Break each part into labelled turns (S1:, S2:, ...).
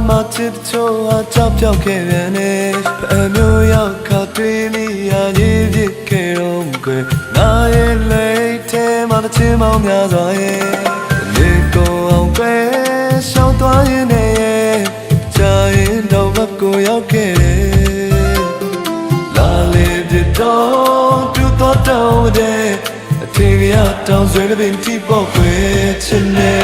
S1: မှာချစ်ချိုးအကြောက်ပြောက်ခဲ့ပြန်နေအမျိုးရောက်ခါတွေ့မိရရေးဖြစ်ခဲ့တော့ကွယ်ငါရဲ့လက်ထဲမှာတစ်ချင်းပေါင်းများစွာရဲ့ဒီကိုအောင်ပဲရှောင်းသွားရင်လည်းကြာရင်တော့ဘက်ကိုရောက်ခဲ့တယ်လာလေပြတော့တူတော့တောင်းတဲ့အထင်ရတောင်းဆွေးတဲ့ပင်တိပေါ့ကွယ်ချင်နေ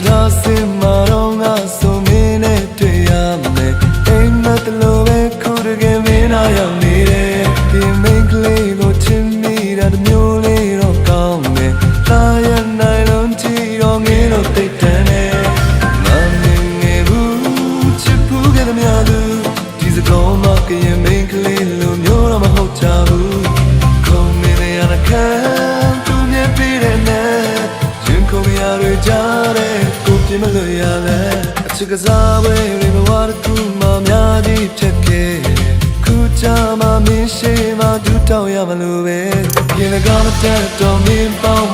S1: ဒါစင်မာတော့ငါဆိုမင်းနဲ့တွေ့ရမယ်အိမ်မက်တလို့ပဲခုတကယ်မင်းနာရောက်နေတယ်ဒီမိန်းကလေးကိုချစ်မိတာတမျိုးလေးတော့ကောင်းမယ်လာရနိုင်လုံးချီတော့ငင်းတော့တိတ်တန်းတယ်မမင်းငယ်ဘူးချစ်ဘူးကြတဲ့များသူဒီစကောင်းမကရင်မိန်းကလေးလိုမျိုးတော့မဟုတ်ကြဘူးခုံမင်းရတဲ့ခံသူမြင်ပြီးတဲ့နဲ့ရင်ခုံရရကြတဲ့ပြမလို့ရလဲအချစ်ကစားပွဲတွေဘဝတစ်ခုမှများကြီးဖြစ်ခဲ့ခုချာမှမင်းရှိမှဒူးတောင်းရမလို့ပဲပြင်လကားမတက်တော့မင်းပေါင်း